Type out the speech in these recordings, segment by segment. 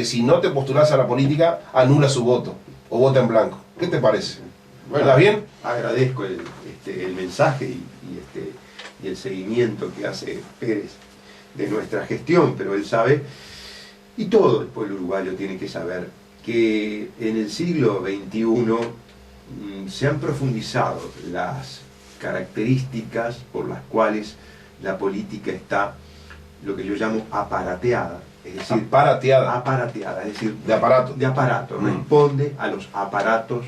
que si no te postulás a la política, anula su voto o vota en blanco. ¿Qué te parece? Bueno, ¿Estás bien? Agradezco el mensaje y el seguimiento que hace Pérez de nuestra gestión, pero él sabe, y todo el pueblo uruguayo tiene que saber, que en el siglo XXI se han profundizado las características por las cuales la política está, lo que yo llamo aparateada, es decir, aparateada, es decir, de aparato. De aparato, responde a los aparatos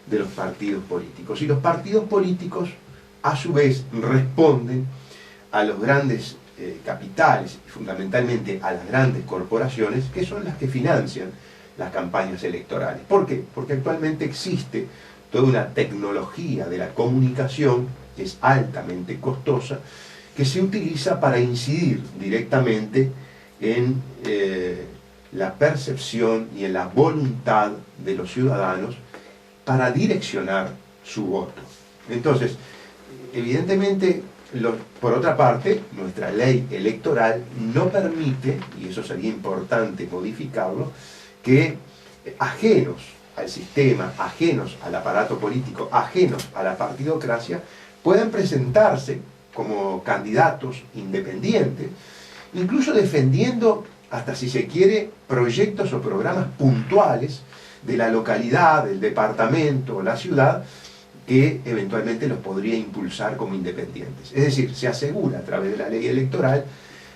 de los partidos políticos. Y los partidos políticos, a su vez, responden a los grandes capitales y fundamentalmente a las grandes corporaciones, que son las que financian las campañas electorales. ¿Por qué? Porque actualmente existe toda una tecnología de la comunicación que es altamente costosa, que se utiliza para incidir directamente en la percepción y en la voluntad de los ciudadanos para direccionar su voto. Entonces, evidentemente, por otra parte, nuestra ley electoral no permite, y eso sería importante modificarlo, que ajenos al sistema, ajenos al aparato político, ajenos a la partidocracia, puedan presentarse como candidatos independientes, incluso defendiendo, hasta si se quiere, proyectos o programas puntuales de la localidad, del departamento o la ciudad, que eventualmente los podría impulsar como independientes. Es decir, se asegura a través de la ley electoral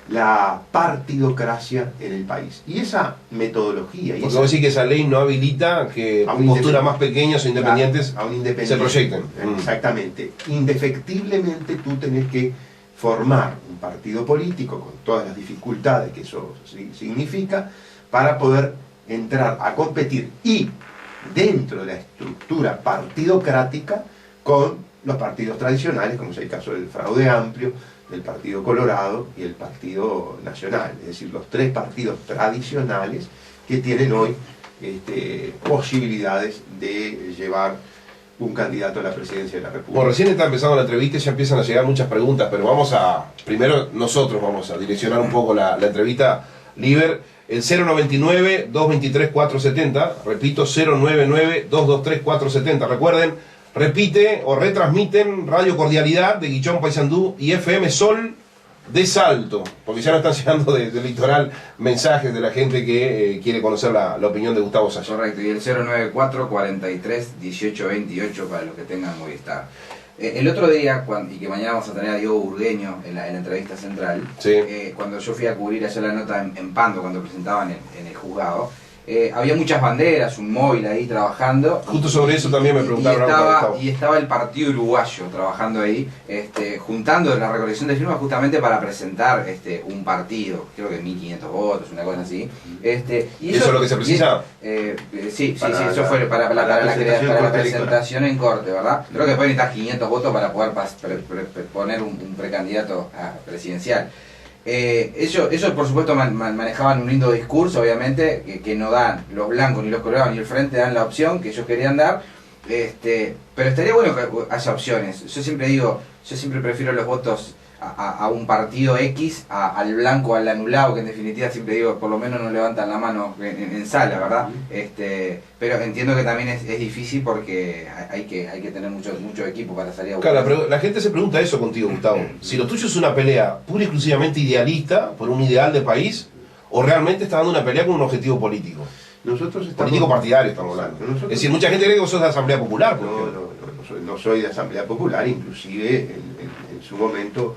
la partidocracia en el país. Y esa metodología... Porque vos decís que esa ley no habilita que posturas más pequeñas o independientes a un independiente se proyecten. Exactamente. Indefectiblemente tú tenés que formar un partido político con todas las dificultades que eso significa para poder entrar a competir y dentro de la estructura partidocrática con los partidos tradicionales, como es el caso del Fraude Amplio, del Partido Colorado y el Partido Nacional, es decir, los tres partidos tradicionales que tienen hoy posibilidades de llevar un candidato a la presidencia de la República. Bueno, recién está empezando la entrevista y ya empiezan a llegar muchas preguntas, pero primero nosotros vamos a direccionar un poco la entrevista. Liber, el 099-223-470, repito, 099-223-470, recuerden, repite o retransmiten Radio Cordialidad de Guichón, Paysandú y FM Sol de Salto, porque ya nos están llegando del litoral mensajes de la gente que quiere conocer la opinión de Gustavo Saya. Correcto, y el 094-43-1828 para los que tengan Movistar. El otro día, y que mañana vamos a tener a Diego Burgueño en la entrevista central, sí. Cuando yo fui a cubrir allá la nota en Pando, cuando presentaban en el juzgado, había muchas banderas, un móvil ahí trabajando. Justo sobre eso también me preguntaron. Y estaba el Partido Uruguayo trabajando ahí, juntando la recolección de firmas justamente para presentar un partido, creo que 1500 votos, una cosa así. ¿Y eso es lo que se precisa? Sí, eso fue para la presentación en corte, ¿verdad? Creo que después necesitas 500 votos para poder poner un precandidato presidencial. Ellos por supuesto manejaban un lindo discurso, obviamente, que no dan los blancos ni los colorados ni el frente, dan la opción que ellos querían dar, pero estaría bueno que haya opciones. Yo siempre prefiero los votos a un partido X, al blanco, al anulado, que en definitiva siempre digo, por lo menos no levantan la mano en sala, ¿verdad? Pero entiendo que también es difícil porque hay que tener mucho equipo para salir a buscar. Claro, la gente se pregunta eso contigo, Gustavo. Si lo tuyo es una pelea pura y exclusivamente idealista, por un ideal de país, o realmente está dando una pelea con un objetivo político. Político partidario estamos hablando. Es decir, mucha gente cree que vos sos de Asamblea Popular. No soy de Asamblea Popular, inclusive en su momento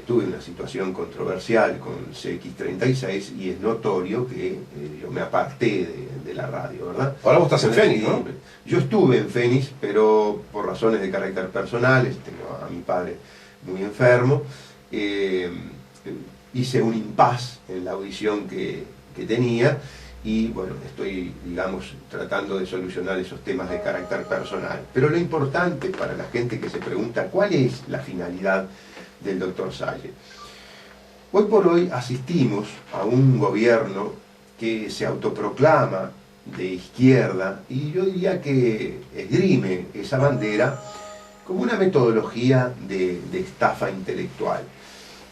tuve una situación controversial con CX36 y es notorio que yo me aparté de la radio, ¿verdad? Ahora vos estás en Fénix, ¿no? Yo estuve en Fénix, pero por razones de carácter personales, tengo a mi padre muy enfermo, hice un impasse en la audición que tenía. Y bueno, estoy, digamos, tratando de solucionar esos temas de carácter personal. Pero lo importante para la gente que se pregunta cuál es la finalidad del doctor Saya. Hoy por hoy asistimos a un gobierno que se autoproclama de izquierda y yo diría que esgrime esa bandera como una metodología de estafa intelectual.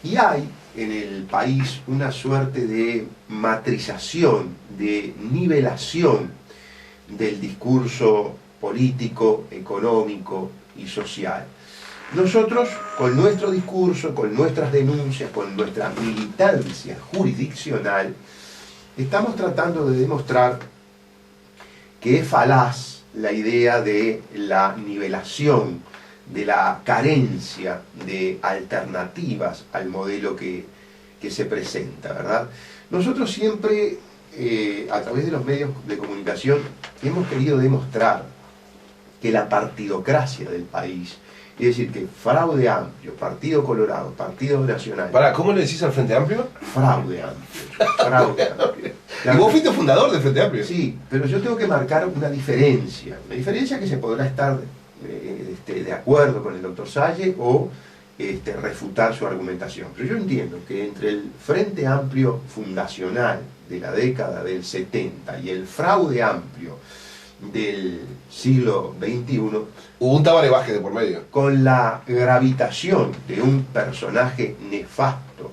Y hay en el país una suerte de matrización, de nivelación del discurso político, económico y social. Nosotros, con nuestro discurso, con nuestras denuncias, con nuestra militancia jurisdiccional, estamos tratando de demostrar que es falaz la idea de la nivelación, de la carencia de alternativas al modelo que se presenta, ¿verdad? Nosotros siempre, a través de los medios de comunicación, hemos querido demostrar que la partidocracia del país, es decir, que Fraude Amplio, Partido Colorado, Partido Nacional... ¿Cómo le decís al Frente Amplio? Fraude Amplio. Fraude Amplio. ¿Y vos fuiste fundador del Frente Amplio? Sí, pero yo tengo que marcar una diferencia que se podrá estar de acuerdo con el doctor Salle o refutar su argumentación. Pero yo entiendo que entre el Frente Amplio fundacional de la década del 70 y el Fraude Amplio del siglo XXI, hubo un Tabaré Vázquez de por medio. Con la gravitación de un personaje nefasto,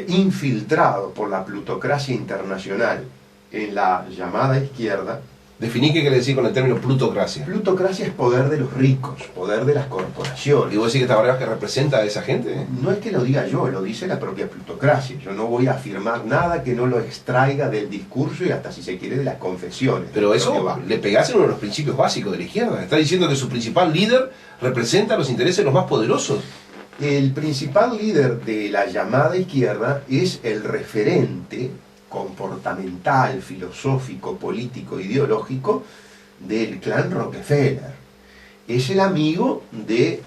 infiltrado por la plutocracia internacional en la llamada izquierda. Definí qué quiere decir con el término plutocracia. Plutocracia es poder de los ricos, poder de las corporaciones. ¿Y vos decís que Tabaré Vázquez representa a esa gente? No es que lo diga yo, lo dice la propia plutocracia. Yo no voy a afirmar nada que no lo extraiga del discurso y hasta, si se quiere, de las confesiones. Pero eso le pegás en uno de los principios básicos de la izquierda. Está diciendo que su principal líder representa los intereses de los más poderosos. El principal líder de la llamada izquierda es el referente comportamental, filosófico, político, ideológico del clan Rockefeller. Es el amigo del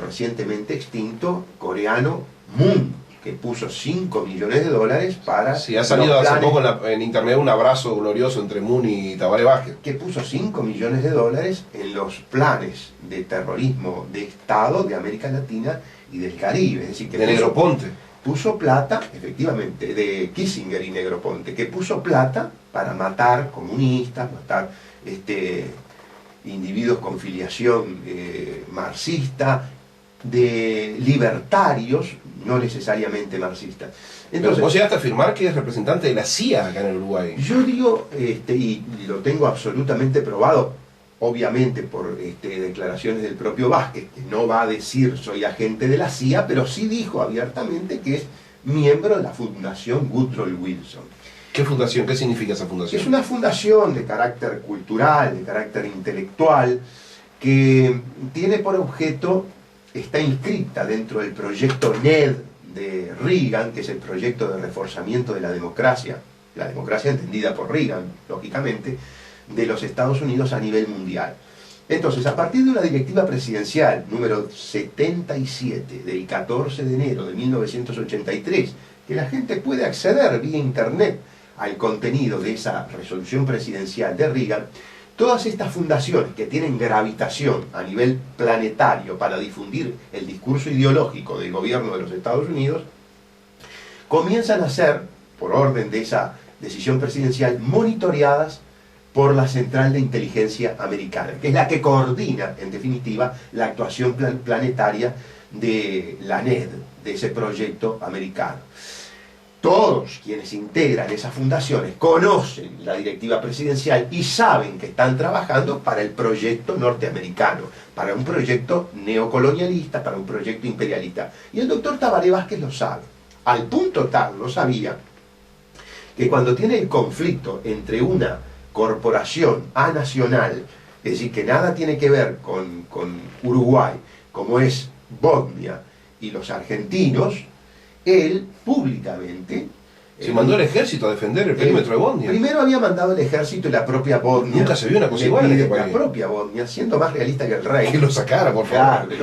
recientemente extinto coreano Moon, que puso $5 millones para... Sí, ha salido hace poco en internet un abrazo glorioso entre Moon y Tabaré Vázquez. Que puso $5 millones en los planes de terrorismo de Estado de América Latina y del Caribe. Es decir, que de Negroponte. Puso plata, efectivamente, de Kissinger y Negroponte, que puso plata para matar comunistas, matar individuos con filiación marxista, de libertarios, no necesariamente marxistas. Entonces, vos llegaste a afirmar que es representante de la CIA acá en el Uruguay. Yo digo, y lo tengo absolutamente probado, obviamente por declaraciones del propio Vázquez, que no va a decir soy agente de la CIA, pero sí dijo abiertamente que es miembro de la Fundación Woodrow Wilson. ¿Qué fundación? ¿Qué significa esa fundación? Es una fundación de carácter cultural, de carácter intelectual, que tiene por objeto, está inscrita dentro del proyecto NED de Reagan, que es el proyecto de reforzamiento de la democracia entendida por Reagan, lógicamente, de los Estados Unidos a nivel mundial. Entonces, a partir de una directiva presidencial número 77 del 14 de enero de 1983, que la gente puede acceder vía internet al contenido de esa resolución presidencial de Reagan, todas estas fundaciones que tienen gravitación a nivel planetario para difundir el discurso ideológico del gobierno de los Estados Unidos, comienzan a ser, por orden de esa decisión presidencial, monitoreadas por la Central de Inteligencia Americana, que es la que coordina, en definitiva, la actuación planetaria de la NED, de ese proyecto americano. Todos quienes integran esas fundaciones conocen la directiva presidencial y saben que están trabajando para el proyecto norteamericano, para un proyecto neocolonialista, para un proyecto imperialista. Y el doctor Tabaré Vázquez lo sabe. Al punto tal lo sabía, que cuando tiene el conflicto entre una corporación anacional, es decir, que nada tiene que ver con Uruguay, como es Bosnia y los argentinos, él públicamente... Se mandó el ejército a defender el perímetro de Bosnia. Primero había mandado el ejército y la propia Bosnia. Nunca se vio una cosa igual en este país. La propia Bosnia, siendo más realista que el rey. Que lo sacara, por favor. Claro, que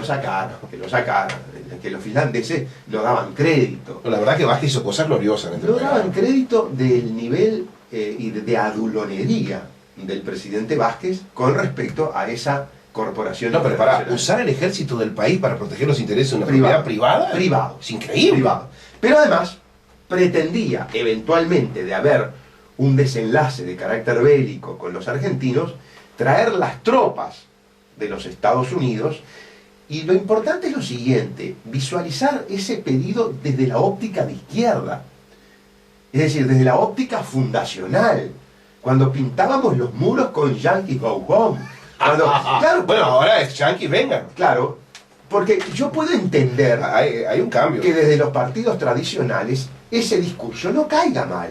lo sacaran. Que los finlandeses no daban crédito. No, la verdad que Vázquez hizo cosas gloriosas en este país. No daban crédito del nivel y de adulonería del presidente Vázquez con respecto a esa corporación. No, pero para usar el ejército del país para proteger los intereses de una propiedad privada. Privado. Es increíble. Privado. Pero además pretendía eventualmente de haber un desenlace de carácter bélico con los argentinos, traer las tropas de los Estados Unidos Y lo importante es lo siguiente, visualizar ese pedido desde la óptica de izquierda, es decir, desde la óptica fundacional, cuando pintábamos los muros con Yankees Go Home. Claro, bueno, ahora es Yankees vengan. Claro, porque yo puedo entender hay un cambio. Que desde los partidos tradicionales ese discurso no caiga mal,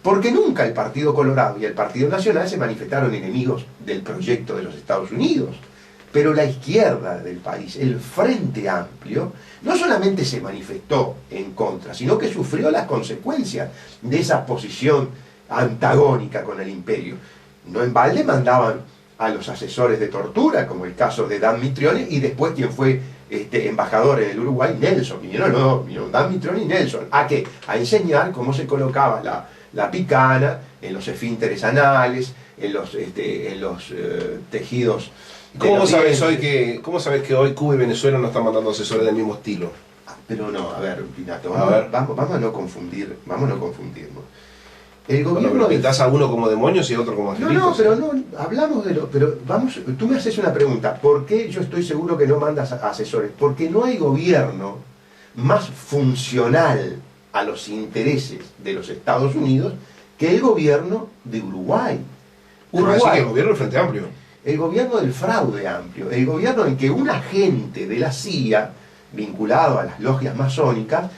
porque nunca el Partido Colorado y el Partido Nacional se manifestaron enemigos del proyecto de los Estados Unidos. Pero la izquierda del país, el Frente Amplio, no solamente se manifestó en contra, sino que sufrió las consecuencias de esa posición antagónica con el imperio. No en balde mandaban a los asesores de tortura, como el caso de Dan Mitrione, y después quien fue embajador en el Uruguay, Nelson. Vinieron Dan Mitrione y Nelson. ¿A qué? A enseñar cómo se colocaba la picana en los esfínteres anales, en los tejidos. ¿Cómo sabes que hoy Cuba y Venezuela no están mandando asesores del mismo estilo? Pero no, a ver, Pinato, vamos a no confundirnos. El gobierno... Bueno, pintás a uno como demonios y a otro como angelitos. No, pero no, hablamos de lo... Pero vamos, tú me haces una pregunta, ¿por qué yo estoy seguro que no mandas asesores? Porque no hay gobierno más funcional a los intereses de los Estados Unidos que el gobierno de Uruguay. Así que el gobierno del Frente Amplio. El gobierno del fraude amplio, el gobierno en que un agente de la CIA, vinculado a las logias masónicas,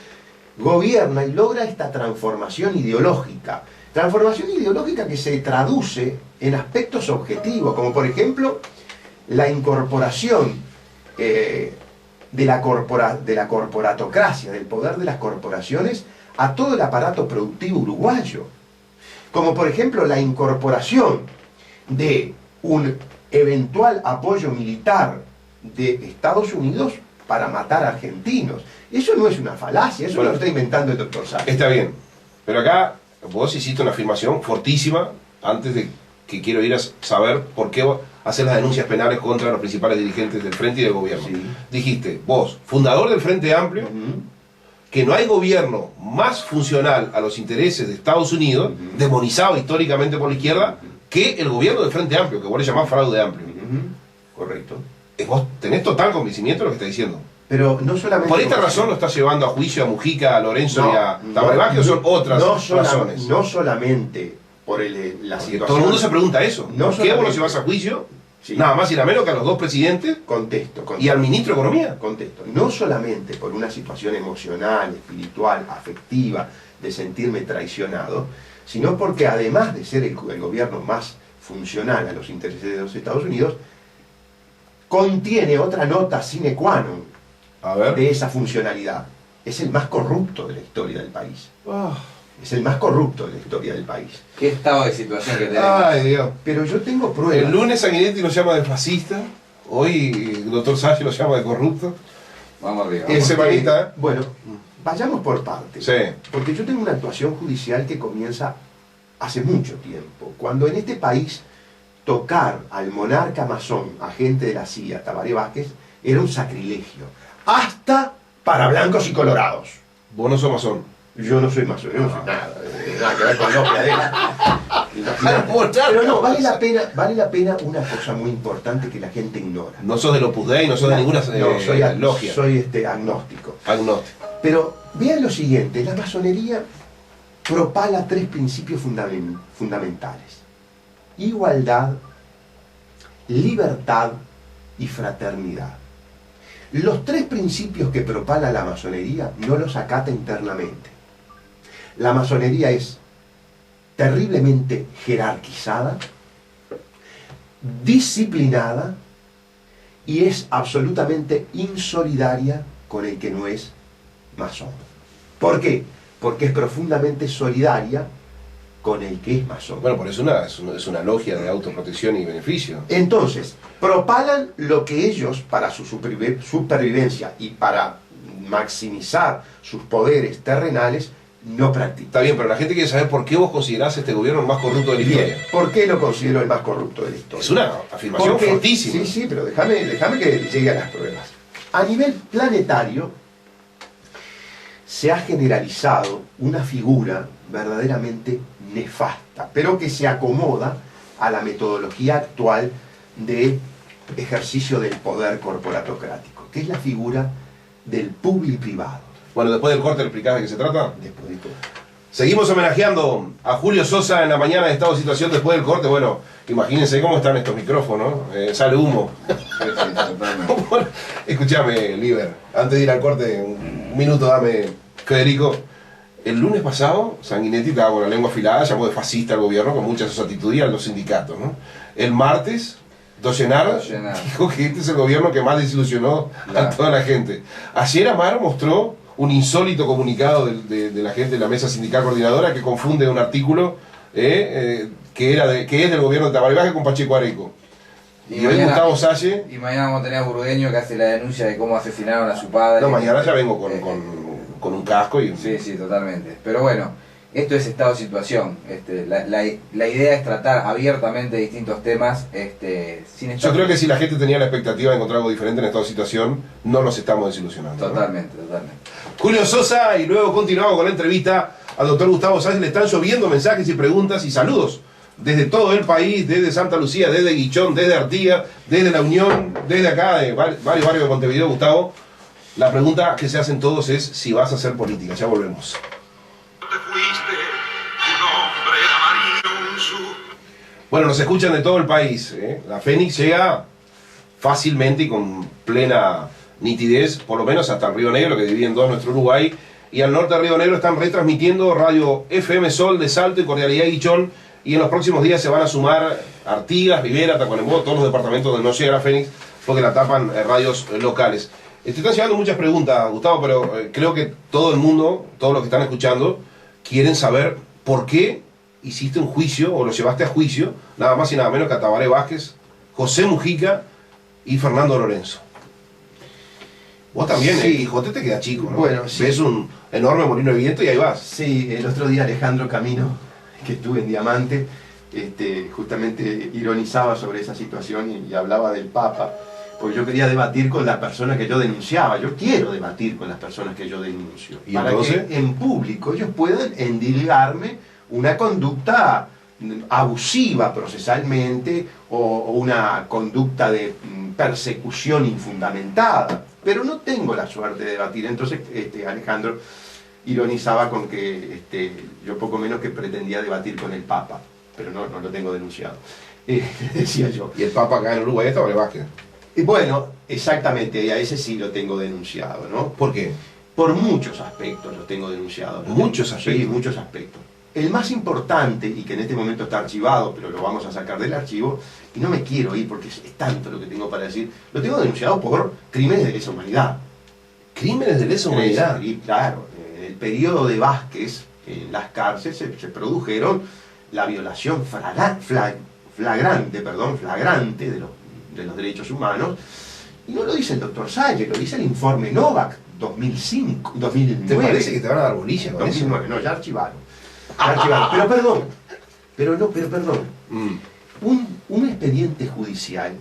gobierna y logra esta transformación ideológica. Transformación ideológica que se traduce en aspectos objetivos, como por ejemplo la incorporación de la corporatocracia, del poder de las corporaciones a todo el aparato productivo uruguayo. Como por ejemplo la incorporación de un eventual apoyo militar de Estados Unidos para matar a argentinos. Eso no es una falacia, eso lo está inventando el doctor Sáenz. Está bien, pero acá vos hiciste una afirmación fortísima antes de que quiero ir a saber por qué hacer las denuncias penales contra los principales dirigentes del Frente y del gobierno. Sí. Dijiste, vos, fundador del Frente Amplio, que no hay gobierno más funcional a los intereses de Estados Unidos, demonizado históricamente por la izquierda, que el gobierno del Frente Amplio, que vos le llamás fraude amplio. Correcto. Vos tenés total convencimiento de lo que estás diciendo. Pero no solamente... ¿Por esta razón lo estás llevando a juicio a Mujica, a Lorenzo y a Tabaré o son otras razones? No solamente por la situación... Todo el mundo se pregunta eso. No ¿Por qué vos lo llevas a juicio? Sí. Nada más y nada menos que a los dos presidentes Contesto. y al ministro de Economía. Contesto. No solamente por una situación emocional, espiritual, afectiva, de sentirme traicionado, sino porque además de ser el gobierno más funcional a los intereses de los Estados Unidos, contiene otra nota sine qua non de esa funcionalidad. Es el más corrupto de la historia del país. Es el más corrupto de la historia del país. ¿Qué estado de situación que tenemos? Ay, Dios. Pero yo tengo pruebas. El lunes Sanguinetti nos llama de fascista, hoy el doctor Sánchez nos llama de corrupto. Vamos arriba. Semanita. Bueno, vayamos por partes. Sí. Porque yo tengo una actuación judicial que comienza hace mucho tiempo. Cuando en este país tocar al monarca masón, agente de la CIA, Tabaré Vázquez, era un sacrilegio. Hasta para blancos y colorados. Vos no sos masón. Yo no soy masón, yo no soy nada que ver con logia de eso. Pero no, vale la pena una cosa muy importante que la gente ignora. No sos del Opus Dei, no sos de ninguna logia. Soy agnóstico. Agnóstico. Pero vean lo siguiente, la masonería propala 3 principios fundamentales: igualdad, libertad y fraternidad. Los 3 principios que propala la masonería no los acata internamente. La masonería es terriblemente jerarquizada, disciplinada y es absolutamente insolidaria con el que no es masón. ¿Por qué? Porque es profundamente solidaria con el que es masón. Bueno, por eso es una logia de autoprotección y beneficio. Entonces, propalan lo que ellos, para su supervivencia y para maximizar sus poderes terrenales, no practican. Está bien, pero la gente quiere saber por qué vos considerás este gobierno el más corrupto de la historia. Bien, ¿por qué lo considero el más corrupto de la historia? Es una afirmación fortísima. Sí, pero déjame que llegue a las pruebas. A nivel planetario, se ha generalizado una figura verdaderamente nefasta, pero que se acomoda a la metodología actual de ejercicio del poder corporatocrático, que es la figura del publi-privado. Bueno, después del corte, ¿explicás de qué se trata? Después del corte. Seguimos homenajeando a Julio Sosa en la mañana de Estado de Situación después del corte. Bueno, imagínense cómo están estos micrófonos, sale humo. Escúchame, Liber, antes de ir al corte, un minuto dame, Federico. El lunes pasado, Sanguinetti estaba con la lengua afilada, llamó de fascista al gobierno con muchas de sus actitudes y a los sindicatos, ¿no? El martes, Dollenar dijo que este es el gobierno que más desilusionó a toda la gente. Ayer Amar mostró un insólito comunicado de la gente de la mesa sindical coordinadora que confunde un artículo que es del gobierno de Tabaré Vázquez con Pacheco Areco. Y hoy Gustavo Salle... Y mañana vamos a tener a Burgueño que hace la denuncia de cómo asesinaron a su padre. No, mañana ya vengo con un casco y... Sí, totalmente. Pero bueno, esto es estado de situación. La idea es tratar abiertamente distintos temas sin estar... Yo creo que si la gente tenía la expectativa de encontrar algo diferente en estado de situación, no nos estamos desilusionando. Totalmente. Julio Sosa, y luego continuamos con la entrevista al doctor Gustavo Sáenz. Le están lloviendo mensajes y preguntas y saludos desde todo el país, desde Santa Lucía, desde Guichón, desde Artigas, desde La Unión, desde acá, de varios barrios de Montevideo. Gustavo, la pregunta que se hacen todos es si vas a hacer política. Ya volvemos. Bueno, nos escuchan de todo el país, La Fénix llega fácilmente y con plena nitidez, por lo menos hasta el Río Negro, que divide en dos nuestro Uruguay, y al norte del Río Negro están retransmitiendo Radio FM Sol de Salto y Cordialidad Guichón, y en los próximos días se van a sumar Artigas, Rivera, Tacuarembó, todos los departamentos donde no llega la Fénix, porque la tapan radios locales. Te están llegando muchas preguntas, Gustavo, pero creo que todo el mundo, todos los que están escuchando, quieren saber por qué hiciste un juicio, o lo llevaste a juicio, nada más y nada menos que a Tabaré Vázquez, José Mujica y Fernando Lorenzo. Vos también, sí. Quijote te queda chico, ¿no? Bueno, sí. Ves un enorme molino de viento y ahí vas. Sí, el otro día Alejandro Camino, que estuve en Diamante, justamente ironizaba sobre esa situación y hablaba del Papa, porque yo quería debatir con la persona que yo denunciaba. Yo quiero debatir con las personas que yo denuncio. ¿Y para entonces? que en público ellos puedan endilgarme una conducta abusiva procesalmente o una conducta de persecución infundamentada. Pero no tengo la suerte de debatir. Entonces Alejandro ironizaba con que yo poco menos que pretendía debatir con el Papa, pero no lo tengo denunciado. Decía yo. Y el Papa acá en Uruguay es Tabaré Vázquez. Y bueno, exactamente, y a ese sí lo tengo denunciado, ¿no? ¿Por qué? Por muchos aspectos lo tengo denunciado. ¿Muchos aspectos? Sí, muchos aspectos. El más importante, y que en este momento está archivado, pero lo vamos a sacar del archivo, y no me quiero ir porque es tanto lo que tengo para decir, lo tengo denunciado por crímenes de lesa humanidad. ¿Crímenes de lesa humanidad? Y claro, en el periodo de Vázquez, en las cárceles se produjeron la violación flagrante de los derechos humanos, y no lo dice el doctor Salle, lo dice el informe Novak 2009. ¿Te parece que te van a dar bolilla con 2009, eso? no, ya archivaron. Pero perdón. Un expediente judicial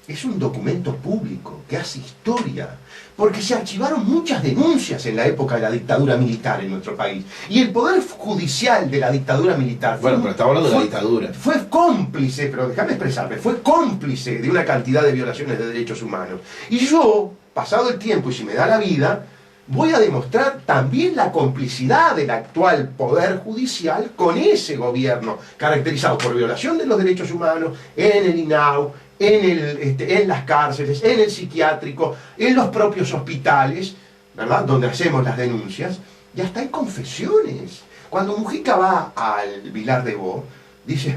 es un documento público que hace historia, porque se archivaron muchas denuncias en la época de la dictadura militar en nuestro país, y el poder judicial de la dictadura militar pero estamos hablando de la dictadura. Fue cómplice, pero déjame expresarme, fue cómplice de una cantidad de violaciones de derechos humanos. Y yo, pasado el tiempo y si me da la vida, voy a demostrar también la complicidad del actual Poder Judicial con ese gobierno, caracterizado por violación de los derechos humanos en el INAU, en las cárceles, en el psiquiátrico, en los propios hospitales, ¿verdad?, donde hacemos las denuncias, y hasta hay confesiones. Cuando Mujica va al Vilar de Bo, dice,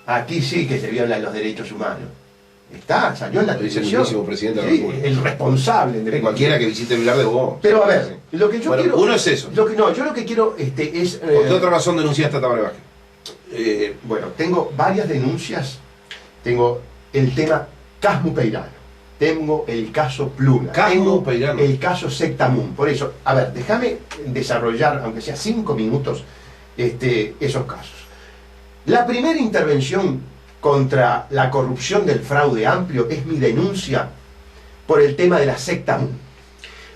aquí sí que se violan los derechos humanos. Salió en la televisión. Dice el mismísimo presidente de la República. El responsable. De cualquiera que visite el Vilar de Bo. Pero a ver, lo que yo quiero... Uno es eso. yo lo que quiero es... ¿Por qué otra razón denunciaste a Tabaré Vázquez? Bueno, tengo varias denuncias. Tengo el tema Casmu Peirano. Tengo el caso Pluna. Casmu Peirano. El caso Sectamun. Por eso, a ver, déjame desarrollar, aunque sea 5 minutos, esos casos. La primera intervención contra la corrupción del fraude amplio es mi denuncia por el tema de la secta MUN.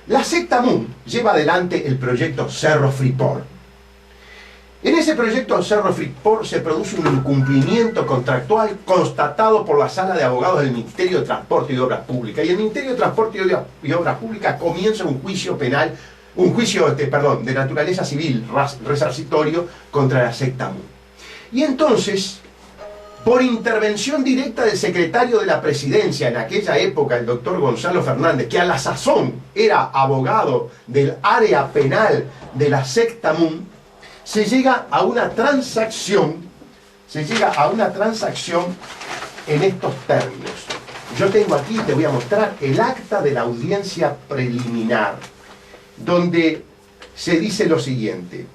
La secta MUN lleva adelante el proyecto Cerro Freeport. En ese proyecto Cerro Freeport se produce un incumplimiento contractual constatado por la Sala de Abogados del Ministerio de Transporte y Obras Públicas. Y el Ministerio de Transporte y Obras Públicas comienza un juicio penal, de naturaleza civil, resarcitorio, contra la secta MUN. Y entonces, por intervención directa del secretario de la Presidencia en aquella época, el doctor Gonzalo Fernández, que a la sazón era abogado del área penal de la secta MUN, se llega a una transacción en estos términos. Yo tengo aquí, te voy a mostrar el acta de la audiencia preliminar, donde se dice lo siguiente: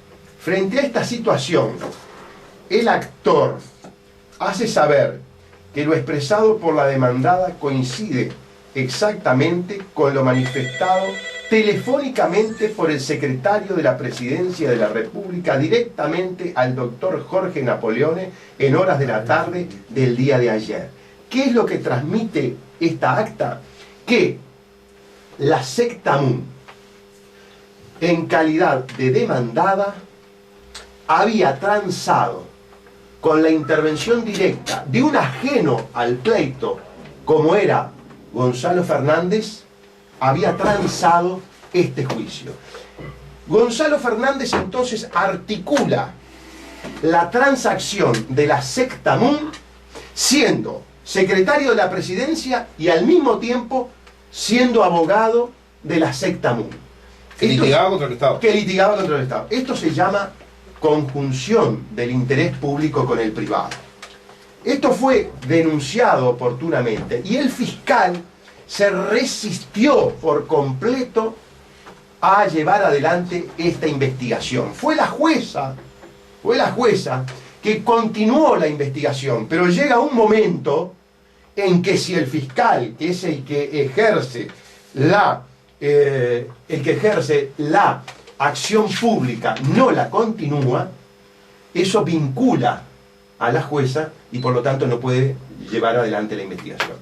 frente a esta situación, el actor hace saber que lo expresado por la demandada coincide exactamente con lo manifestado telefónicamente por el secretario de la Presidencia de la República directamente al doctor Jorge Napoleone en horas de la tarde del día de ayer. ¿Qué es lo que transmite esta acta? Que la secta MUN, en calidad de demandada, había transado con la intervención directa de un ajeno al pleito, como era Gonzalo Fernández, había transado este juicio. Gonzalo Fernández entonces articula la transacción de la secta MUN siendo secretario de la Presidencia y al mismo tiempo siendo abogado de la secta MUN. Que litigaba contra el Estado. Que litigaba contra el Estado. Esto se llama conjunción del interés público con el privado. Esto fue denunciado oportunamente y el fiscal se resistió por completo a llevar adelante esta investigación. Fue la jueza que continuó la investigación, pero llega un momento en que si el fiscal, que es el que ejerce la acción pública, no la continúa, eso vincula a la jueza y por lo tanto no puede llevar adelante la investigación.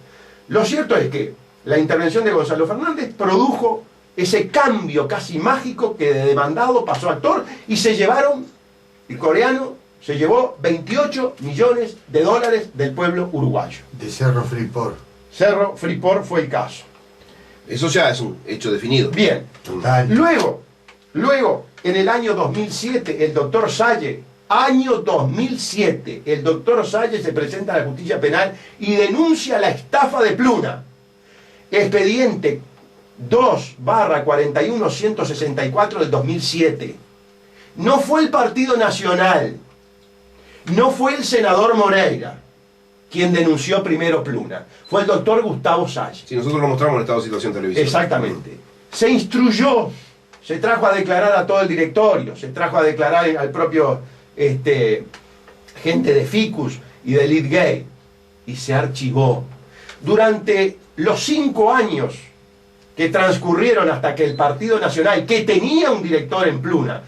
Lo cierto es que la intervención de Gonzalo Fernández produjo ese cambio casi mágico que de demandado pasó a actor y se llevaron, el coreano se llevó 28 millones de dólares del pueblo uruguayo. De Cerro Freeport. Cerro Freeport fue el caso. Eso ya es un hecho definido. Bien. Total. Luego, en el año 2007, el doctor Salle, el doctor Salle se presenta a la justicia penal y denuncia la estafa de Pluna. Expediente 2/41164 del 2007. No fue el Partido Nacional, no fue el senador Moreira quien denunció primero Pluna, fue el doctor Gustavo Salle. Si nosotros lo mostramos en el estado de situación televisiva. Exactamente. Se instruyó, se trajo a declarar a todo el directorio, se trajo a declarar al propio gente de Ficus y de Litgate, y se archivó. Durante los 5 años que transcurrieron hasta que el Partido Nacional, que tenía un director en Pluna,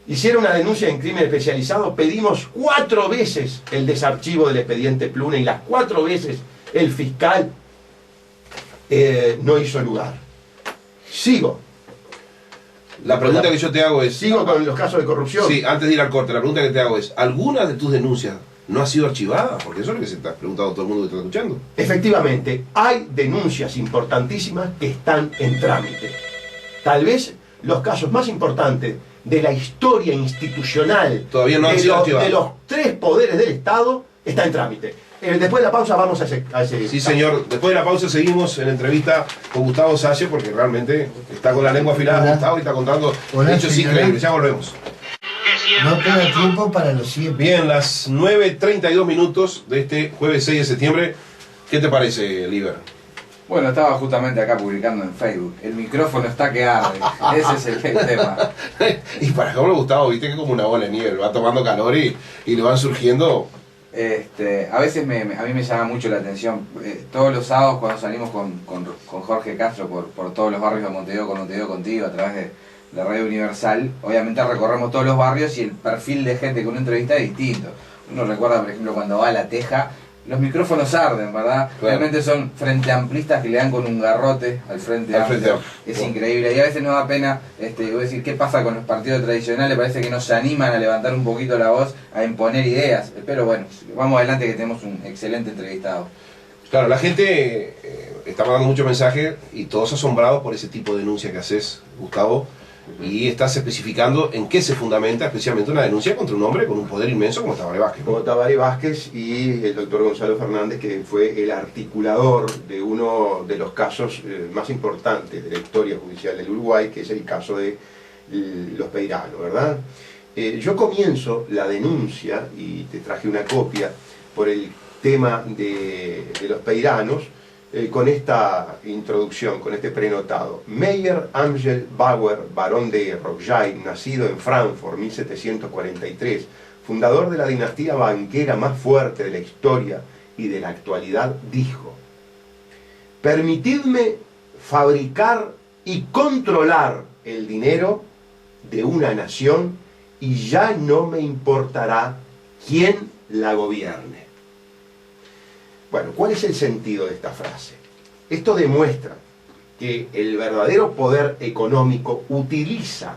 hiciera una denuncia en crimen especializado, pedimos 4 veces el desarchivo del expediente Pluna y las 4 veces el fiscal no hizo lugar. Sigo. La pregunta que yo te hago es... Sigo con los casos de corrupción. Sí, antes de ir al corte, la pregunta que te hago es, ¿alguna de tus denuncias no ha sido archivada? Porque eso es lo que se te ha preguntado todo el mundo que está escuchando. Efectivamente, hay denuncias importantísimas que están en trámite. Tal vez los casos más importantes de la historia institucional todavía no han sido archivados. De los 3 poderes del Estado está en trámite. Después de la pausa vamos a ese sí, señor. Después de la pausa seguimos en entrevista con Gustavo Salle, porque realmente está con la lengua afilada Gustavo y está contando hechos increíbles. Ya volvemos. No queda tiempo para los 100. Bien, las 9:32 minutos de este jueves 6 de septiembre. ¿Qué te parece, Liber? Bueno, estaba justamente acá publicando en Facebook. El micrófono está que arde. Ese es el tema. Y para cómo Gustavo, viste que como una bola de nieve, va tomando calor y le van surgiendo. A veces a mí me llama mucho la atención. Todos los sábados cuando salimos con Jorge Castro por todos los barrios de Montevideo Contigo a través de la Radio Universal, obviamente recorremos todos los barrios y el perfil de gente que uno entrevista es distinto. Uno recuerda, por ejemplo, cuando va a La Teja los micrófonos arden, ¿verdad? Claro. Realmente son frente amplistas que le dan con un garrote al Frente Amplio. Es increíble. Y a veces nos da pena, voy a decir, ¿qué pasa con los partidos tradicionales? Parece que no se animan a levantar un poquito la voz, a imponer ideas. Pero bueno, vamos adelante que tenemos un excelente entrevistado. Claro, la gente está mandando muchos mensajes y todos asombrados por ese tipo de denuncia que haces, Gustavo. Y estás especificando en qué se fundamenta especialmente una denuncia contra un hombre con un poder inmenso como Tabaré Vázquez, ¿no? Como Tabaré Vázquez y el doctor Gonzalo Fernández, que fue el articulador de uno de los casos más importantes de la historia judicial del Uruguay, que es el caso de los Peirano, ¿verdad? Yo comienzo la denuncia, y te traje una copia, por el tema de los Peiranos, con esta introducción, con este prenotado. Meyer Angel Bauer, barón de Rothschild, nacido en Frankfurt, 1743, fundador de la dinastía banquera más fuerte de la historia y de la actualidad, dijo: permitidme fabricar y controlar el dinero de una nación y ya no me importará quién la gobierne. Bueno, ¿cuál es el sentido de esta frase? Esto demuestra que el verdadero poder económico utiliza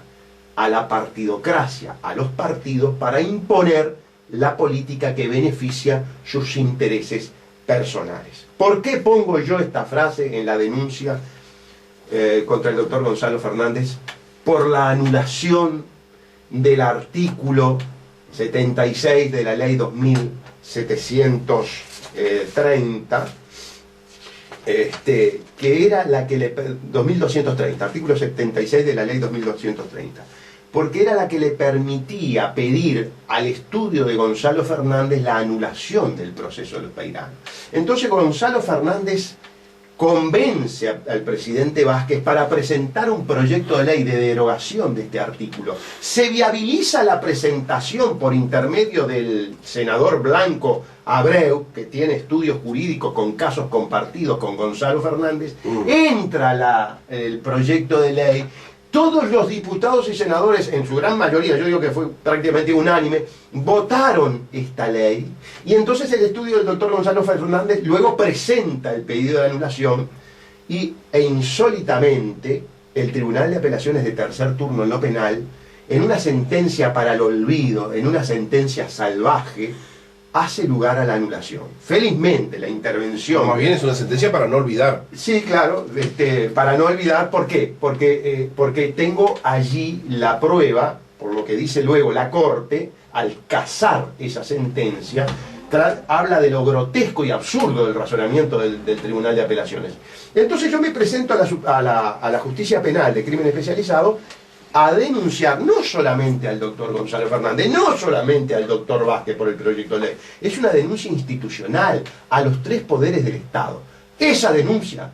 a la partidocracia, a los partidos, para imponer la política que beneficia sus intereses personales. ¿Por qué pongo yo esta frase en la denuncia contra el doctor Gonzalo Fernández? Por la anulación del artículo 76 de la ley 2730, que era la que le... 2230, artículo 76 de la ley 2230, porque era la que le permitía pedir al estudio de Gonzalo Fernández la anulación del proceso de los Peirano. Entonces Gonzalo Fernández convence al presidente Vázquez para presentar un proyecto de ley de derogación de este artículo. Se viabiliza la presentación por intermedio del senador Blanco Abreu, que tiene estudios jurídicos con casos compartidos con Gonzalo Fernández. Entra el proyecto de ley. Todos los diputados y senadores, en su gran mayoría, yo digo que fue prácticamente unánime, votaron esta ley, y entonces el estudio del doctor Gonzalo Fernández luego presenta el pedido de anulación, e insólitamente el Tribunal de Apelaciones de tercer turno en lo penal, en una sentencia para el olvido, en una sentencia salvaje, hace lugar a la anulación. Felizmente la intervención... Más bien es una sentencia para no olvidar. Sí, claro, para no olvidar. ¿Por qué? Porque tengo allí la prueba, por lo que dice luego la Corte, al casar esa sentencia, habla de lo grotesco y absurdo del razonamiento del Tribunal de Apelaciones. Entonces yo me presento a la Justicia Penal de Crimen Especializado a denunciar no solamente al doctor Gonzalo Fernández, no solamente al doctor Vázquez por el proyecto de ley, es una denuncia institucional a los tres poderes del Estado. Esa denuncia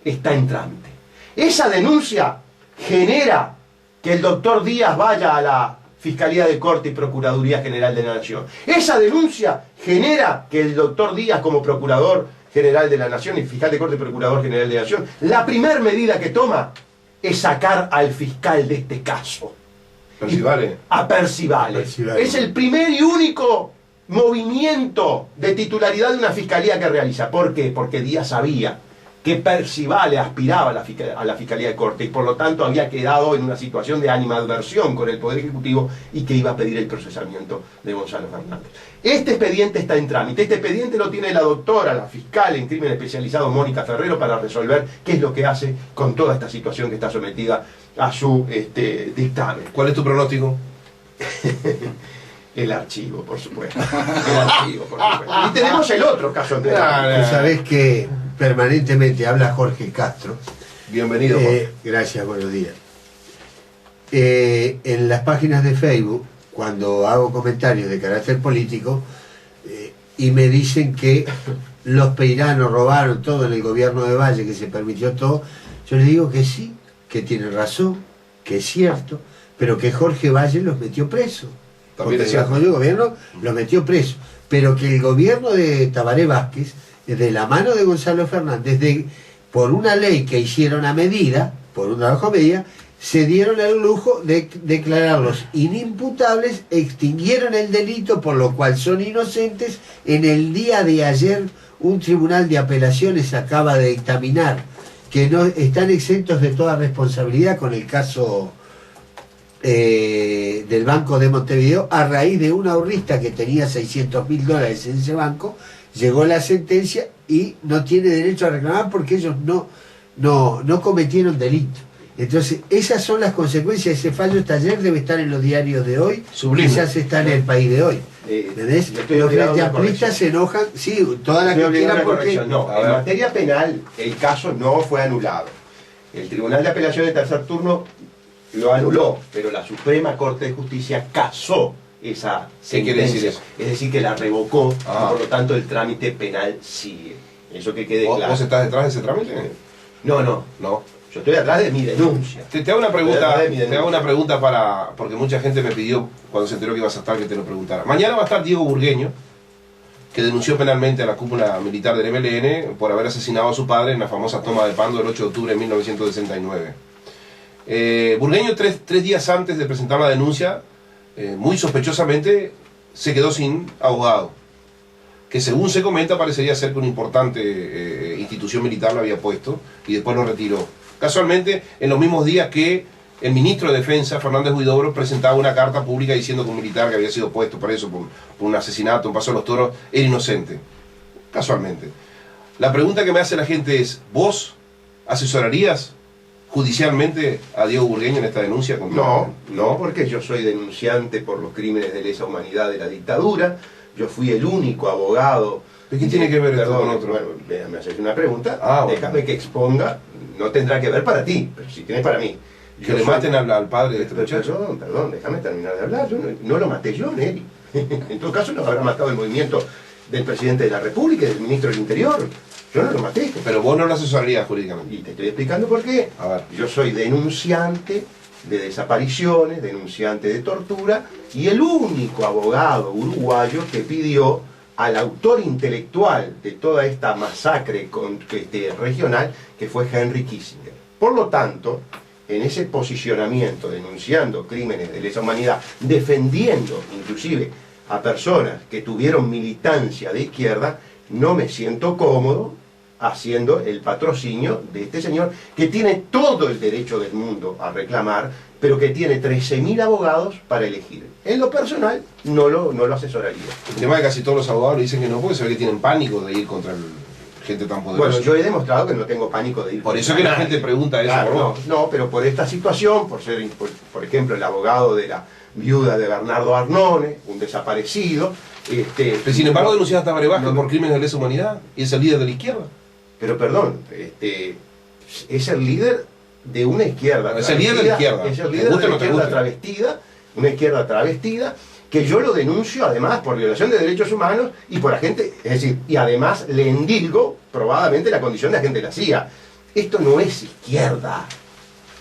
está en trámite. Esa denuncia genera que el doctor Díaz vaya a la Fiscalía de Corte y Procuraduría General de la Nación. Esa denuncia genera que el doctor Díaz, como Procurador General de la Nación y Fiscal de Corte y Procurador General de la Nación, la primera medida que toma es sacar al fiscal de este caso. Percivale. A Percivale. Es el primer y único movimiento de titularidad de una fiscalía que realiza. ¿Por qué? Porque Díaz sabía que Percivale aspiraba a la Fiscalía de Corte y por lo tanto había quedado en una situación de animadversión con el Poder Ejecutivo y que iba a pedir el procesamiento de Gonzalo Fernández. Este expediente está en trámite. Este expediente lo tiene la doctora, la fiscal en crimen especializado Mónica Ferrero, para resolver qué es lo que hace con toda esta situación que está sometida a su dictamen. ¿Cuál es tu pronóstico? El archivo, por supuesto. El archivo, por supuesto. Y tenemos el otro caso. Tú sabés que permanentemente habla Jorge Castro. Bienvenido, Jorge. Gracias, buenos días. En las páginas de Facebook, cuando hago comentarios de carácter político, y me dicen que los Peirano robaron todo en el gobierno de Valle, que se permitió todo, yo les digo que sí, que tienen razón, que es cierto, pero que Jorge Valle los metió presos. Porque bajo el gobierno los metió presos. Pero que el gobierno de Tabaré Vázquez, de la mano de Gonzalo Fernández, por una ley que hicieron a medida, por un trabajo a medida, se dieron el lujo de declararlos inimputables, extinguieron el delito, por lo cual son inocentes. En el día de ayer, un tribunal de apelaciones acaba de dictaminar que no están exentos de toda responsabilidad con el caso del Banco de Montevideo, a raíz de un ahorrista que tenía $600.000 en ese banco. Llegó la sentencia y no tiene derecho a reclamar porque ellos no cometieron delito. Entonces, esas son las consecuencias. Ese fallo esta ayer, debe estar en los diarios de hoy. Sublime. Quizás está en el País de hoy. ¿Entendés? Los frente amplistas se enojan, sí, toda la que quieran, porque... No, en materia penal el caso no fue anulado. El Tribunal de Apelación de Tercer Turno lo anuló, pero la Suprema Corte de Justicia casó esa sentencia. ¿Qué quiere decir eso? Es decir, que la revocó, y por lo tanto el trámite penal sigue. Eso que quede claro. ¿Vos estás detrás de ese trámite? No. Yo estoy atrás de mi denuncia. Te hago una pregunta, porque mucha gente me pidió, cuando se enteró que ibas a estar, que te lo preguntara. Mañana va a estar Diego Burgueño, que denunció penalmente a la cúpula militar del MLN por haber asesinado a su padre en la famosa toma de Pando del 8 de octubre de 1969. Burgueño, tres días antes de presentar la denuncia, muy sospechosamente, se quedó sin abogado, que según se comenta parecería ser que una importante institución militar lo había puesto y después lo retiró. Casualmente, en los mismos días que el ministro de Defensa, Fernández Huidobro, presentaba una carta pública diciendo que un militar que había sido puesto por eso, por un asesinato, un paso a los toros, era inocente. Casualmente. La pregunta que me hace la gente es, ¿vos asesorarías judicialmente a Diego Burgueño en esta denuncia? No, porque yo soy denunciante por los crímenes de lesa humanidad de la dictadura. Yo fui el único abogado. ¿Qué tiene que ver esto con otro? Bueno, me haces una pregunta, bueno. Déjame que exponga. No tendrá que ver para ti, pero si tienes para mí. Que le maten al padre de este muchacho. Perdón, déjame terminar de hablar. Yo no lo maté yo, Neri. En todo caso, nos habrá matado el movimiento del presidente de la República y del ministro del Interior. Yo no lo maté. Pero vos no lo asesorarías jurídicamente. Y te estoy explicando por qué. A ver. Yo soy denunciante de desapariciones, denunciante de tortura, y el único abogado uruguayo que pidió al autor intelectual de toda esta masacre regional, que fue Henry Kissinger. Por lo tanto, en ese posicionamiento, denunciando crímenes de lesa humanidad, defendiendo inclusive a personas que tuvieron militancia de izquierda, no me siento cómodo haciendo el patrocinio de este señor, que tiene todo el derecho del mundo a reclamar, pero que tiene 13.000 abogados para elegir. En lo personal, no lo asesoraría. El tema es que casi todos los abogados le dicen que no, porque se ve que tienen pánico de ir contra gente tan poderosa. Bueno, yo he demostrado que no tengo pánico de ir. Por eso que la gente pregunta eso. Claro, no, pero por esta situación, por ser, por ejemplo, el abogado de la viuda de Bernardo Arnone, un desaparecido. Pero sin embargo denunciaste a Tabaré Vázquez por crímenes de lesa humanidad, y es el líder de la izquierda. Pero perdón, es el líder de una izquierda. Es el líder de la izquierda. Es el líder de la izquierda travestida, una izquierda travestida, que yo lo denuncio además por violación de derechos humanos y por agente, es decir, y además le endilgo probadamente la condición de agente de la CIA. Esto no es izquierda.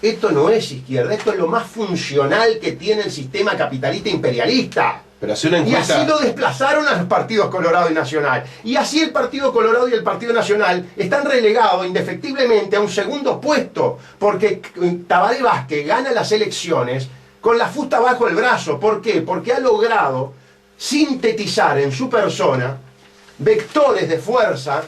Esto no es izquierda, esto es lo más funcional que tiene el sistema capitalista imperialista. Pero hace una encuesta... Y así lo desplazaron a los partidos Colorado y Nacional. Y así el Partido Colorado y el Partido Nacional están relegados indefectiblemente a un segundo puesto, porque Tabaré Vázquez gana las elecciones con la fusta bajo el brazo. ¿Por qué? Porque ha logrado sintetizar en su persona vectores de fuerza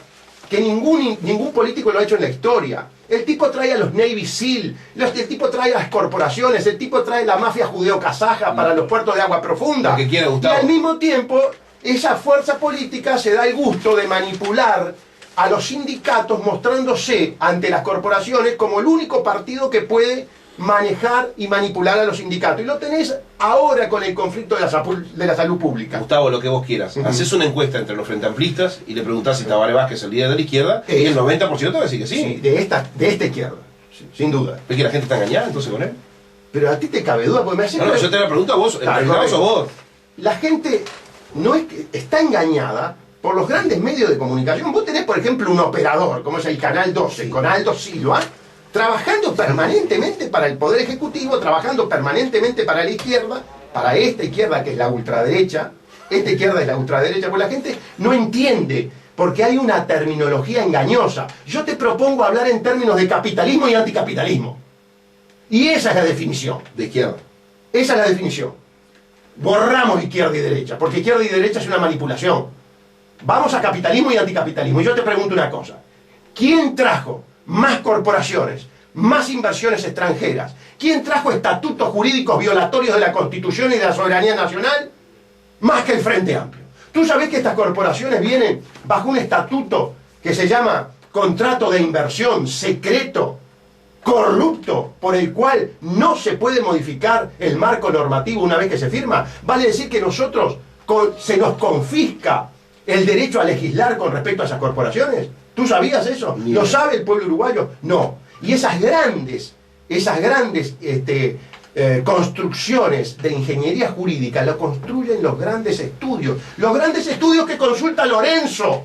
que ningún político lo ha hecho en la historia. El tipo trae a los Navy SEAL, el tipo trae a las corporaciones, el tipo trae la mafia judeo-kazaja para los puertos de agua profunda. Lo que quiera, y al mismo tiempo, esa fuerza política se da el gusto de manipular a los sindicatos, mostrándose ante las corporaciones como el único partido que puede manejar y manipular a los sindicatos. Y lo tenés ahora con el conflicto de la salud pública. Gustavo, lo que vos quieras. Haces una encuesta entre los frente amplistas y le preguntás si Tabaré Vázquez es el líder de la izquierda, y el 90% te va a decir que sí. Sí, de esta izquierda, sí, sin duda. ¿Es que la gente está engañada entonces con él? Pero a ti te cabe duda, porque me hace... No, yo te la pregunto a vos, el preguntado sos vos. La gente no es que está engañada por los grandes medios de comunicación. Vos tenés, por ejemplo, un operador, como es el Canal 12, con Aldo Silva, trabajando permanentemente para el Poder Ejecutivo, trabajando permanentemente para la izquierda, para esta izquierda que es la ultraderecha. Esta izquierda es la ultraderecha, porque la gente no entiende, porque hay una terminología engañosa. Yo te propongo hablar en términos de capitalismo y anticapitalismo. Y esa es la definición. De izquierda. Esa es la definición. Borramos izquierda y derecha, porque izquierda y derecha es una manipulación. Vamos a capitalismo y anticapitalismo. Y yo te pregunto una cosa. ¿Quién trajo más corporaciones, más inversiones extranjeras? ¿Quién trajo estatutos jurídicos violatorios de la Constitución y de la soberanía nacional? Más que el Frente Amplio. ¿Tú sabés que estas corporaciones vienen bajo un estatuto que se llama contrato de inversión secreto, corrupto, por el cual no se puede modificar el marco normativo una vez que se firma? Vale decir que nosotros se nos confisca el derecho a legislar con respecto a esas corporaciones. ¿Tú sabías eso? ¿Lo sabe el pueblo uruguayo? No. Y esas grandes construcciones de ingeniería jurídica lo construyen los grandes estudios. Los grandes estudios que consulta Lorenzo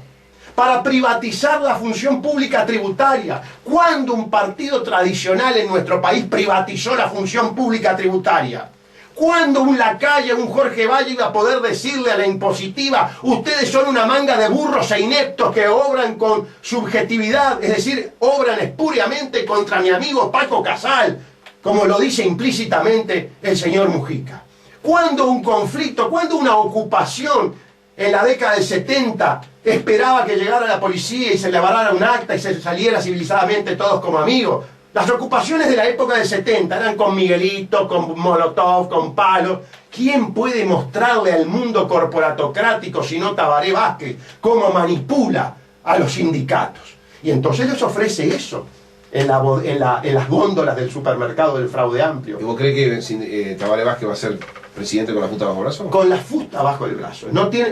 para privatizar la función pública tributaria. ¿Cuándo un partido tradicional en nuestro país privatizó la función pública tributaria? ¿Cuándo un Lacalle, un Jorge Valle iba a poder decirle a la impositiva: ustedes son una manga de burros e ineptos que obran con subjetividad, es decir, obran espuriamente contra mi amigo Paco Casal, como lo dice implícitamente el señor Mujica? ¿Cuándo un conflicto, cuándo una ocupación en la década del 70 esperaba que llegara la policía y se levantara un acta y se saliera civilizadamente todos como amigos? Las ocupaciones de la época del 70 eran con Miguelito, con Molotov, con palos. ¿Quién puede mostrarle al mundo corporatocrático, sino Tabaré Vázquez, cómo manipula a los sindicatos? Y entonces les ofrece eso en las góndolas del supermercado del fraude amplio. ¿Y vos crees que Tabaré Vázquez va a ser presidente con la fusta bajo el brazo? Con la fusta bajo el brazo.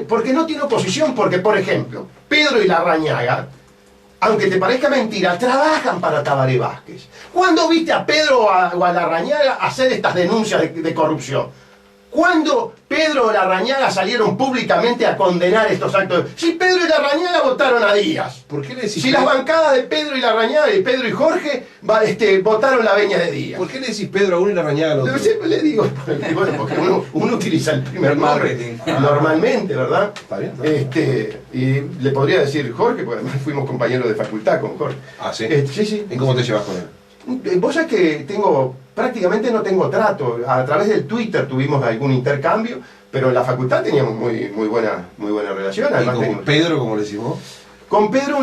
Porque no tiene oposición, porque, por ejemplo, Pedro y Larrañaga, aunque te parezca mentira, trabajan para Tabaré Vázquez. ¿Cuándo viste a Pedro o a Larrañaga hacer estas denuncias de corrupción? ¿Cuándo Pedro o Larrañaga salieron públicamente a condenar estos actos? Si Pedro y Larrañaga votaron a Díaz. ¿Por qué le decís? Si las bancadas de Pedro y Larrañaga, de Pedro y Jorge, votaron la veña de Díaz. ¿Por qué le decís Pedro a uno y Larrañaga al otro? Yo siempre le digo, bueno, porque uno utiliza el primer nombre normalmente, ¿verdad? Está bien. Y le podría decir Jorge, porque además fuimos compañeros de facultad con Jorge. Ah, ¿sí? Sí. ¿Y cómo te llevas con él? Vos sabés que prácticamente no tengo trato. A través del Twitter tuvimos algún intercambio, pero en la facultad teníamos muy buena relación. ¿Y con Pedro, como le decimos? Con Pedro,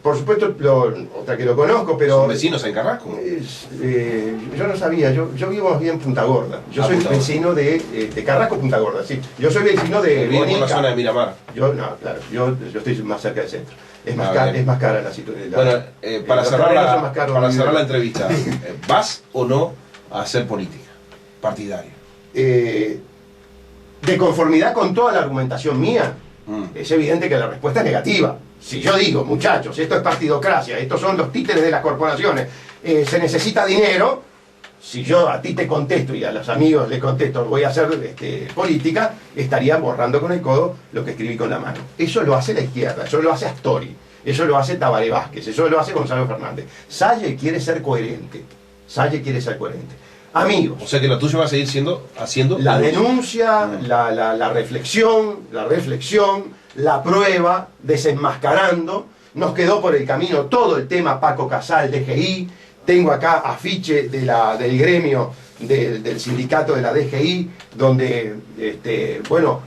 por supuesto, otra que lo conozco, pero... ¿Son vecinos en Carrasco? Yo no sabía, yo vivo aquí en Punta Gorda. Yo soy vecino de Carrasco, Punta Gorda, sí. Yo soy vecino de Vivo en la zona de Miramar. Yo estoy más cerca del centro. Es más cara la situación. Bueno, para cerrar la entrevista, ¿vas o no a hacer política partidaria? De conformidad con toda la argumentación mía, es evidente que la respuesta es negativa. Si yo digo, muchachos, esto es partidocracia, estos son los títeres de las corporaciones, se necesita dinero, si yo a ti te contesto y a los amigos les contesto, voy a hacer política, estaría borrando con el codo lo que escribí con la mano. Eso lo hace la izquierda, eso lo hace Astori, eso lo hace Tabaré Vázquez, eso lo hace Gonzalo Fernández. Salle quiere ser coherente. Amigos. O sea que lo tuyo va a seguir haciendo la denuncia, la reflexión, la prueba, desenmascarando. Nos quedó por el camino todo el tema Paco Casal, DGI. Tengo acá afiche del gremio del sindicato de la DGI, donde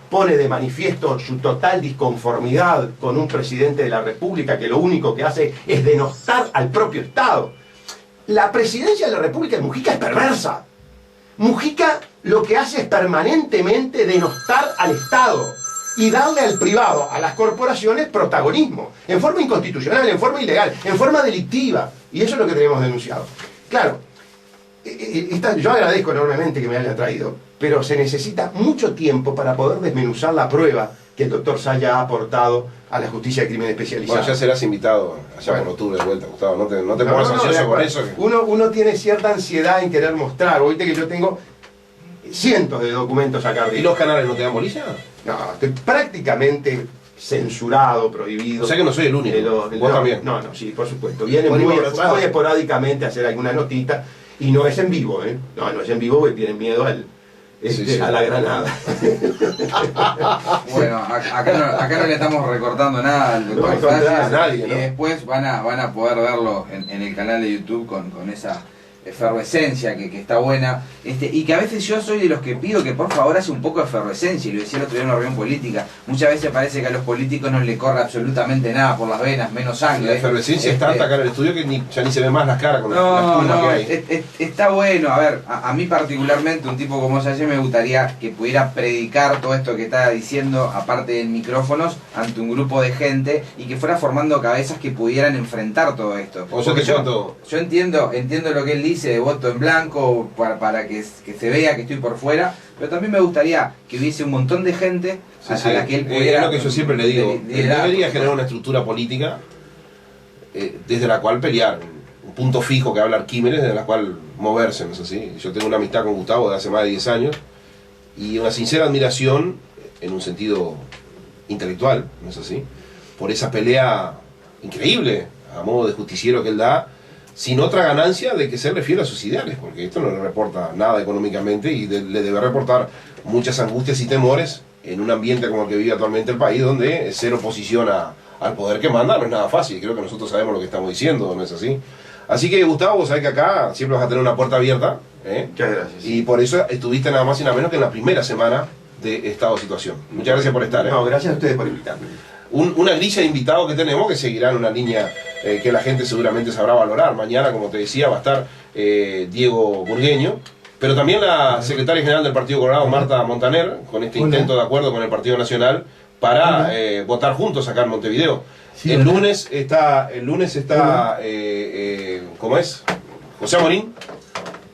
pone de manifiesto su total disconformidad con un presidente de la República que lo único que hace es denostar al propio Estado. La presidencia de la República de Mujica es perversa. Mujica lo que hace es permanentemente denostar al Estado y darle al privado, a las corporaciones, protagonismo, en forma inconstitucional, en forma ilegal, en forma delictiva. Y eso es lo que tenemos denunciado. Claro, yo agradezco enormemente que me hayan traído, pero se necesita mucho tiempo para poder desmenuzar la prueba que el doctor Saya ha aportado a la justicia de crimen especializado. Bueno, ya serás invitado allá por octubre de vuelta, Gustavo. No te pongas ansioso con eso. Uno tiene cierta ansiedad en querer mostrar. Oíste que yo tengo cientos de documentos acá arriba. ¿Y los canales no te dan bolilla? No, estoy prácticamente censurado, prohibido. O sea que no soy el único. ¿Vos también? No, sí, por supuesto. Vienen muy esporádicamente a hacer alguna notita y no es en vivo, ¿eh? No es en vivo porque tienen miedo a la granada. Bueno, acá no le estamos recortando nada al doctor Saya, y después van a poder verlo en el canal de YouTube con esa efervescencia que está buena, y que a veces yo soy de los que pido que por favor hace un poco de efervescencia, y lo decía el otro día en una reunión política. Muchas veces parece que a los políticos no le corre absolutamente nada por las venas, menos sangre. La efervescencia es tanta acá en el estudio que ya ni se ve más las caras con la espuma que hay. Está bueno. A ver, a mí particularmente, un tipo como Sayé, me gustaría que pudiera predicar todo esto que está diciendo, aparte de micrófonos, ante un grupo de gente, y que fuera formando cabezas que pudieran enfrentar todo esto. Yo entiendo lo que él dice de voto en blanco para que se vea que estoy por fuera, pero también me gustaría que hubiese un montón de gente a la que él pudiera... Es lo que yo siempre le digo, debería generar una estructura política desde la cual pelear, un punto fijo que habla Arquímedes, desde la cual moverse, ¿no es así? Yo tengo una amistad con Gustavo de hace más de 10 años y una sincera admiración, en un sentido intelectual, ¿no es así?, por esa pelea increíble, a modo de justiciero que él da, sin otra ganancia de que serle fiel a sus ideales, porque esto no le reporta nada económicamente y le debe reportar muchas angustias y temores en un ambiente como el que vive actualmente el país, donde ser oposición al poder que manda no es nada fácil. Creo que nosotros sabemos lo que estamos diciendo, ¿no es así? Así que, Gustavo, vos sabés que acá siempre vas a tener una puerta abierta, ¿eh? Muchas gracias. Y por eso estuviste nada más y nada menos que en la primera semana de Estado de Situación. Muchas gracias por estar, ¿eh? No, gracias a ustedes por invitarme. Una grilla de invitados que tenemos que seguirán una línea que la gente seguramente sabrá valorar. Mañana, como te decía, va a estar Diego Burgueño, pero también la secretaria general del Partido Colorado, Marta Montaner, con este intento de acuerdo con el Partido Nacional para votar juntos acá en Montevideo. Sí, el lunes está ¿cómo es? José Amorín,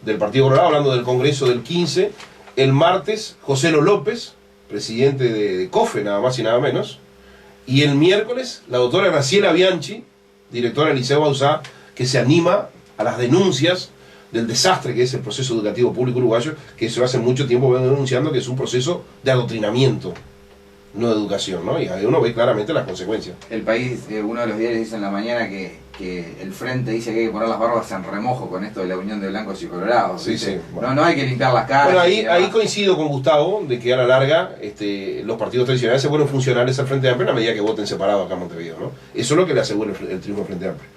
del Partido Colorado, hablando del Congreso del 15. El martes, José López, presidente de COFE, nada más y nada menos. Y el miércoles, la doctora Graciela Bianchi, directora del Liceo Bauzá, que se anima a las denuncias del desastre que es el proceso educativo público uruguayo, que eso hace mucho tiempo vengo denunciando que es un proceso de adoctrinamiento, no de educación, ¿no? Y ahí uno ve claramente las consecuencias. El País, uno de los diarios dice en la mañana que el Frente dice que hay que poner las barbas en remojo con esto de la unión de blancos y colorados. Sí, sí. Bueno. No hay que limpiar las caras. Bueno, ahí coincido con Gustavo, de que a la larga los partidos tradicionales se vuelven funcionales al Frente Amplio a medida que voten separados acá en Montevideo, ¿no? Eso es lo que le asegura el triunfo al Frente Amplio.